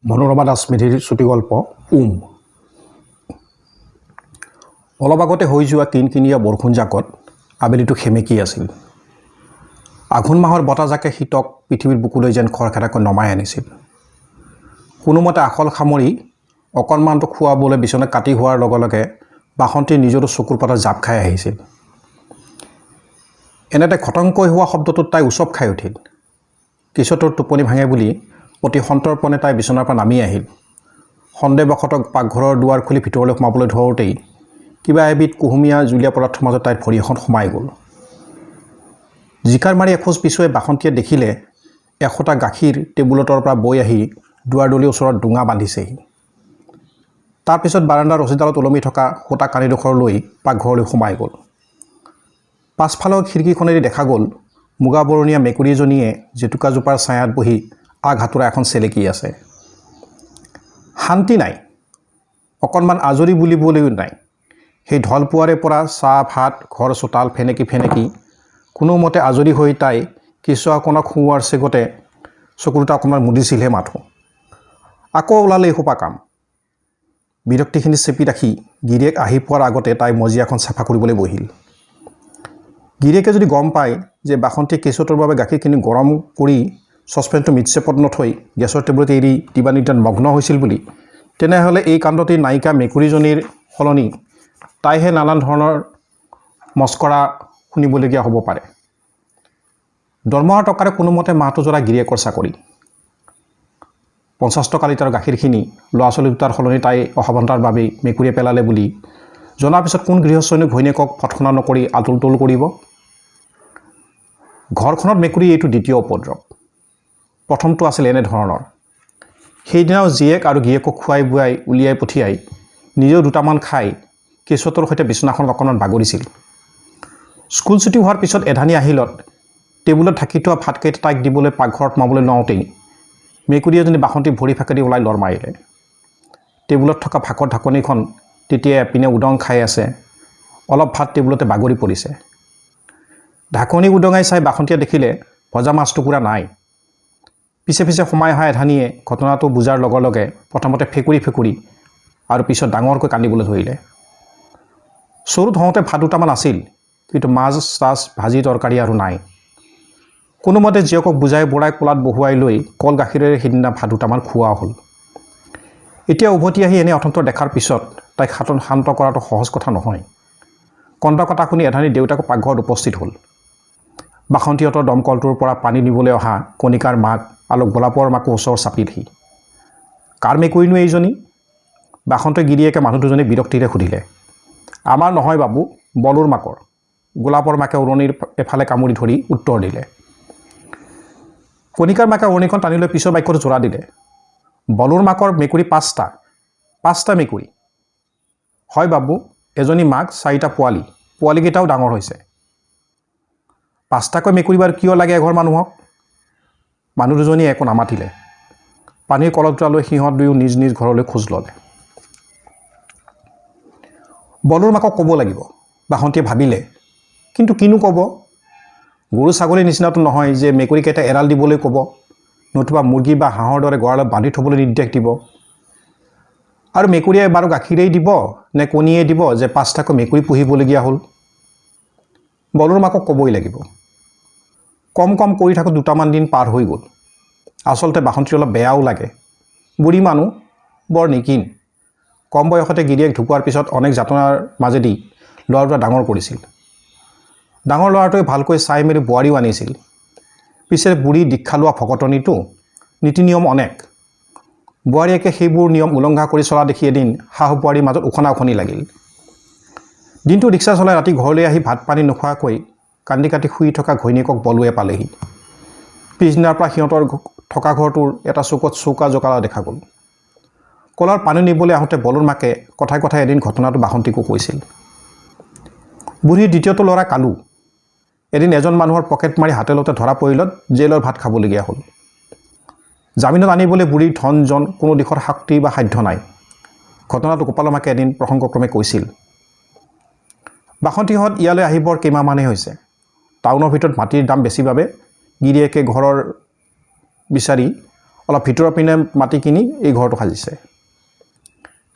মনোৰমা দাস মেধিৰ চুটিগল্প অলপ আগতে হৈ যোৱা কিনকিনীয়া বৰষুণজাকত আবেলিটো সেমেকি আছিল। আঘোণ মাহৰ বতাহজাকে শীতক পৃথিৱীৰ বুকুলৈ যেন খৰখেদাকৈ নমাই আনিছিল। কোনোমতে আখল সামৰি অকণমানটো খুৱাবলৈ বিচনা কাটি হোৱাৰ লগে লগে বাসন্তীৰ নিজৰো চকুৰ পাতত জাপ খাই আহিছিল। এনেতে খটংকৈ হোৱা শব্দটোত তাই উচপ খাই উঠিল। কিশোৰটোৰ টোপনি ভাঙে বুলি অতি সন্তৰ্পণে তাই বিচনাৰ পৰা নামি আহিল। সন্দেহবশতঃ পাকঘৰৰ দুৱাৰ খুলি ভিতৰলৈ সোমাবলৈ ধৰোঁতেই কিবা এবিধ কুহুমীয়া জুলীয়া পদাৰ্থৰ মাজত তাইৰ ভৰি এখন সোমাই গ'ল। জিকাৰ মাৰি এখোজ পিছুৱাই বাসন্তীয়ে দেখিলে এশোটা গাখীৰ টেবুলতৰ পৰা বৈ আহি দুৱাৰদলিৰ ওচৰত ডোঙা বান্ধিছেহি। তাৰপিছত বাৰাণ্ডাৰ ৰছীডালত ওলমি থকা সূতা কানিডোখৰ লৈ পাকঘৰলৈ সোমাই গ'ল। পাছফালৰ খিৰিকীখনেদি দেখা গ'ল মুগা বৰণীয়া মেকুৰীজনীয়ে জেতুকাজোপাৰ ছায়াত বহি আগহাতোৰা এখন চেলেকি আছে। শান্তি নাই, অকণমান আজৰি বুলিবলৈও নাই। সেই ঢলপুৱাৰে পৰা চাহ ভাত ঘৰ চোতাল ফেনেকি ফেনেকি কোনোমতে আজৰি হৈ তাই কেঁচুৱাকণক শুওৱাৰ চেগতে চকু দুটা অকণমান মুদিছিলহে মাথো। আকৌ ওলালে এসোপা কাম। বিৰক্তিখিনি চেপি ৰাখি গিৰিয়েক আহি পোৱাৰ আগতে তাই মজিয়াখন চাফা কৰিবলৈ বহিল। গিৰিয়েকে যদি গম পায় যে বাসন্তীয়ে কেঁচুৱাটোৰ বাবে গাখীৰখিনি গৰম কৰি চচপেনটো মিটচেপত নথৈ গেছৰ টেবুলত এৰি দিবানিদ্ৰাত মগ্ন হৈছিল বুলি, তেনেহ'লে এই কাণ্ডটিৰ নায়িকা মেকুৰীজনীৰ সলনি তাইহে নানান ধৰণৰ মস্কৰা শুনিবলগীয়া হ'ব পাৰে। দৰমহাৰ টকাৰে কোনোমতে মাহটো জোৰা গিৰিয়েকৰ চাকৰি। 50 টকা লিটাৰ গাখীৰখিনি ল'ৰা ছোৱালী দুটাৰ সলনি তাই অসাৱধানতাৰ বাবেই মেকুৰীয়ে পেলালে বুলি জনাৰ পিছত কোন গৃহস্থইনো ঘৈণীয়েকক ফটফনা নকৰি আতুল তুল কৰিব? ঘৰখনত মেকুৰী এইটো দ্বিতীয় উপদ্ৰৱ। প্ৰথমটো আছিল এনেধৰণৰ। সেইদিনাও জীয়েক আৰু গিৰিয়েকক খুৱাই বুৱাই উলিয়াই পঠিয়াই নিজেও দুটামান খাই কেঁচুৱাটোৰ সৈতে বিচনাখনত অকণমান বাগৰিছিল। স্কুল ছুটি হোৱাৰ পিছত এধানি আহিলত টেবুলত ঢাকি থোৱা ভাতকেইটা তাইক দিবলৈ পাকঘৰত সোমাবলৈ লওঁতেই মেকুৰী এজনী বাসন্তী ভৰি ফাকেদি ওলাই লৰ মাৰিলে। টেবুলত থকা ভাকৰ ঢাকনিখন তেতিয়া এপিনে উদং খাই আছে, অলপ ভাত টেবুলতে বাগৰি পৰিছে। ঢাকনি উদঙাই চাই বাসন্তীয়ে দেখিলে ভজা মাছ টুকুৰা নাই। পিছে পিছে সোমাই অহা এধানিয়ে ঘটনাটো বুজাৰ লগে লগে প্ৰথমতে ফেকুৰি ফেকুৰি আৰু পিছত ডাঙৰকৈ কান্দিবলৈ ধৰিলে। চৰুত হওঁতে ভাত দুটামান আছিল, কিন্তু মাছ চাছ ভাজি তৰকাৰী আৰু নাই। কোনোমতে জীয়েকক বুজাই বৰাই কোলাত বহুৱাই লৈ কল গাখীৰেৰে সিদিনা ভাত দুটামান খুওৱা হ'ল। এতিয়া উভতি আহি এনে অথন্তৰ দেখাৰ পিছত তাইক শান্ত কৰাটো সহজ কথা নহয়। কন্দা কথা শুনি এধানি দেউতাকক পাকঘৰত উপস্থিত হ'ল। বাসন্তীহঁতৰ দমকলটোৰ পৰা পানী নিবলৈ অহা কণিকাৰ মাক আলোক গোলাপৰ মাকো ওচৰ চাপিলহি। কাৰ মেকুৰীনো এইজনী? বাসন্তই গিৰিয়েকে মানুহ দুজনী বিৰক্তিৰে সুধিলে। আমাৰ নহয় বাবু, বলুৰ মাকৰ। গোলাপৰ মাকে উৰণিৰ এফালে কামুৰি ধৰি উত্তৰ দিলে। কণিকাৰ মাকে উৰণিখন টানি লৈ পিছৰ বাক্যটো জোৰা দিলে। বলুৰ মাকৰ মেকুৰী 5টা মেকুৰী। হয় বাবু, এজনী মাক 4টা পোৱালি, পোৱালিকেইটাও ডাঙৰ হৈছে। 5টাকৈ মেকুৰী বাৰু কিয় লাগে এঘৰ মানুহক? মানুহ দুজনীয়ে একো নামাতিলে। পানীৰ কলহ দুটা লৈ সিহঁত দুয়ো নিজ নিজ ঘৰলৈ খোজ ল'লে। বলুৰ মাকক ক'ব লাগিব, বাসন্তীয়ে ভাবিলে, কিন্তু কিনো ক'ব? গৰু ছাগলীৰ নিচিনাটো নহয় যে মেকুৰীকেইটা এৰাল দিবলৈ ক'ব, নতুবা মুৰ্গী বা হাঁহৰ দৰে গঁৰালত বান্ধি থ'বলৈ নিৰ্দেশ দিব। আৰু মেকুৰীয়ে বাৰু গাখীৰেই দিব নে কণীয়ে দিব যে 5টাকৈ মেকুৰী পুহিবলগীয়া হ'ল? বলুৰ মাকক ক'বই লাগিব। কম কৰি থাকোঁ দুটামান দিন পাৰ হৈ গ'ল। আচলতে বাসন্তীৰ অলপ বেয়াও লাগে। বুঢ়ী মানুহ, বৰ নিকিন। কম বয়সতে গিৰিয়েক ঢুকোৱাৰ পিছত অনেক যাতনাৰ মাজেদি ল'ৰা দুটা ডাঙৰ কৰিছিল। ডাঙৰ ল'ৰাটোৱে ভালকৈ চাই মেলি বোৱাৰীও আনিছিল। পিছে বুঢ়ী দীক্ষা লোৱা ভকতনীটো, নীতি নিয়ম অনেক। বোৱাৰীয়েকে সেইবোৰ নিয়ম উলংঘা কৰি চলা দেখি এদিন শাহু বোৱাৰীৰ মাজত উখনা উখনি লাগিল। দিনটো ৰিক্সা চলাই ৰাতি ঘৰলৈ আহি ভাত পানী নোখোৱাকৈ কান্দি কাটি শুই থকা ঘৈণীয়েকক বলুৱে পালেহি। পিছদিনাৰ পৰা সিহঁতৰ থকা ঘৰটোৰ এটা চুকত চৌকা জকালা দেখা গ'ল। কলৰ পানী নিবলৈ আহোঁতে বলুৰ মাকে কথাই কথাই এদিন ঘটনাটো বাসন্তীকো কৈছিল। বুঢ়ীৰ দ্বিতীয়টো ল'ৰা কালু এদিন এজন মানুহৰ পকেট মাৰি হাতেলতে ধৰা পৰিলত জেইলৰ ভাত খাবলগীয়া হ'ল। জামিনত আনিবলৈ বুঢ়ীৰ ধন জন কোনো দিশৰ শক্তি বা সাধ্য নাই। ঘটনাটো গোপালৰ মাকে এদিন প্ৰসংগক্ৰমে কৈছিল। বাসন্তীহঁত ইয়ালৈ আহিবৰ কেইমাহমানেই হৈছে। টাউনৰ ভিতৰত মাটিৰ দাম বেছি বাবে গিৰিয়েকে ঘৰৰ বিচাৰি অলপ ভিতৰৰ পিনে মাটি কিনি এই ঘৰটো সাজিছে।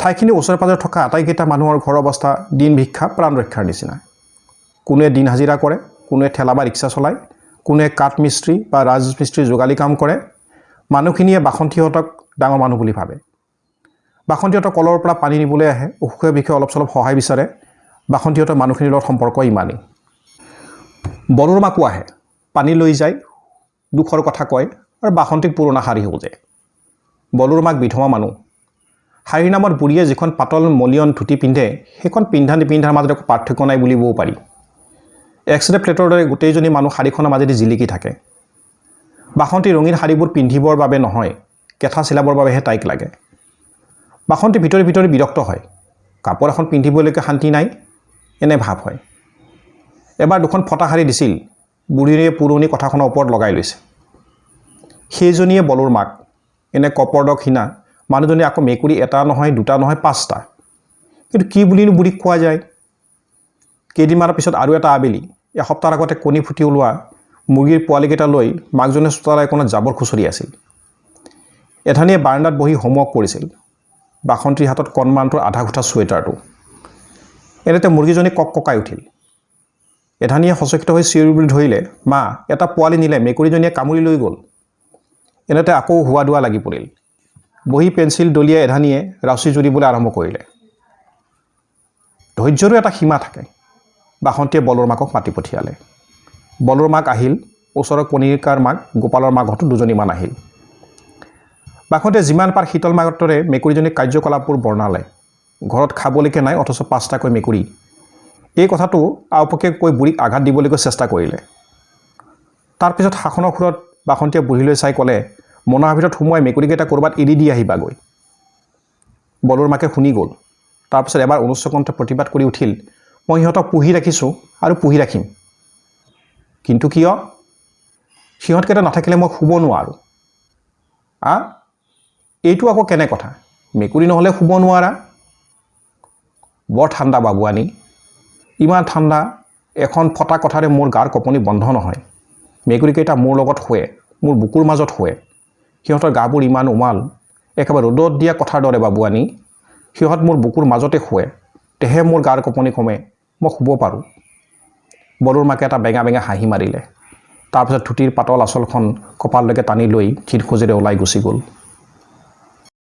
ঠাইখিনি ওচৰে পাজৰে থকা আটাইকেইটা মানুহৰ ঘৰৰ অৱস্থা দিন ভিক্ষা প্ৰাণ ৰক্ষাৰ নিচিনা। কোনোৱে দিন হাজিৰা কৰে, কোনোৱে ঠেলা বা ৰিক্সা চলায়, কোনোৱে কাঠ মিস্ত্ৰী বা ৰাজমিস্ত্ৰী যোগালী কাম কৰে। মানুহখিনিয়ে বাসন্তীহঁতক ডাঙৰ মানুহ বুলি ভাবে। বাসন্তীহঁতক কলৰ পৰা পানী নিবলৈ আহে, অসুখে বিষয়ে অলপ চলপ সহায় বিচাৰে। বাসন্তীহঁতৰ মানুহখিনিৰ লগত সম্পৰ্ক ইমানেই। বলোৰমাকো আহে, পানী লৈ যায়, দুখৰ কথা কয় আৰু বাসন্তীক পুৰণা শাৰী সোজে। বলোৰমাক বিধৱা মানুহ। শাৰীৰ নামত বুঢ়ীয়ে যিখন পাতল মলিয়ন ধুতি পিন্ধে, সেইখন পিন্ধা নিপিন্ধাৰ মাজত একো পাৰ্থক্য নাই বুলিবও পাৰি। এক্সৰে প্লেটৰ দৰে গোটেইজনী মানুহ শাৰীখনৰ মাজেদি জিলিকি থাকে। বাসন্তী ৰঙীন শাৰীবোৰ পিন্ধিবৰ বাবে নহয়, কেঁথা চিলাবৰ বাবেহে তাইক লাগে। বাসন্তী ভিতৰি ভিতৰি বিৰক্ত হয়। কাপোৰ এখন পিন্ধিবলৈকে শান্তি নাই, এনে ভাৱ হয়। এবাৰ দুখন ফটা শাৰী দিছিল, বুঢ়ীৰে পুৰণি কথাখনৰ ওপৰত লগাই লৈছে। সেইজনীয়ে বলোৰমাক। এনে কপৰদক হীনা মানুহজনী আকৌ মেকুৰী এটা নহয়, দুটা নহয়, 5টা। কিন্তু কি বুলিনো বুঢ়ীক কোৱা যায়। কেইদিনমানৰ পিছত আৰু এটা আবেলি, এসপ্তাহৰ আগতে কণী ফুটি ওলোৱা মুৰ্গীৰ পোৱালিকেইটা লৈ মাকজনে চোতালৰ একোণত জাবৰ খুচৰি আছিল। এধানীয়ে বাৰাণ্ডাত বহি হোমৱৰ্ক কৰিছিল। বাসন্তীৰ হাতত কণমানটোৰ আধা ঘুঠা চুৱেটাৰটো। এনেতে মুৰ্গীজনী ককাই উঠিল। এধানীয়ে সচকিত হৈ চিঞৰিবলৈ ধৰিলে, মা, এটা পোৱালি নিলে, মেকুৰীজনীয়ে কামুৰি লৈ গ'ল। এনেতে আকৌ হোৱা দোৱা লাগি পৰিল। বহি পেঞ্চিল দলিয়াই এধানীয়ে ৰাচি জুৰিবলৈ আৰম্ভ কৰিলে। ধৈৰ্যৰো এটা সীমা থাকে। বাসন্তীয়ে বলোৰমাকক মাতি পঠিয়ালে। বলোৰমাক আহিল, ওচৰৰ কণিকাৰ মাক গোপালৰ মাকহঁতো দুজনীমান আহিল। বাসন্তীয়ে যিমান পাৰ শীতল মাতৰে মেকুৰীজনীৰ কাৰ্যকলাপবোৰ বৰ্ণালে। ঘৰত খাবলৈকে নাই, অথচ 5টাকৈ মেকুৰী। এই কথাটো আওপকীয়াকৈ কৈ বুঢ়ীক আঘাত দিবলৈকৈ চেষ্টা কৰিলে। তাৰপিছত শাসনৰ সুৰত বাসন্তীয়ে বুঢ়ীলৈ চাই ক'লে, মনৰ ভিতৰত সোমোৱাই মেকুৰীকেইটা ক'ৰবাত এৰি দি আহিবাগৈ। বলোৰমাকে শুনি গ'ল। তাৰপিছত এবাৰ অনুচ্চকণ্ঠে প্ৰতিবাদ কৰি উঠিল, মই সিহঁতক পুহি ৰাখিছোঁ আৰু পুহি ৰাখিম। কিন্তু কিয়? সিহঁতকেইটা নাথাকিলে মই শুব নোৱাৰোঁ। এইটো আকৌ কেনে কথা? মেকুৰী নহ'লে শুব নোৱাৰা? বৰ ঠাণ্ডা বাবুৱানী, ইমান ঠাণ্ডা, এখন ফটা কথাৰে মোৰ গাৰ কঁপনি বন্ধ নহয়। মেকুৰীকেইটা মোৰ লগত শুৱে, মোৰ বুকুৰ মাজত শুৱে। সিহঁতৰ গাবোৰ ইমান উমাল, একেবাৰে ৰ'দত দিয়া কথাৰ দৰে বাবুৱানী। সিহঁত মোৰ বুকুৰ মাজতে শুৱে, তেহে মোৰ গাৰ কঁপনি কমে, মই শুব পাৰোঁ। বলোৰমাকে এটা বেঙা বেঙা হাঁহি মাৰিলে। তাৰপিছত ধুতিৰ পাতল আঁচলখন কপাললৈকে টানি লৈ ক্ষীণ খোজেৰে ওলাই গুচি গ'ল।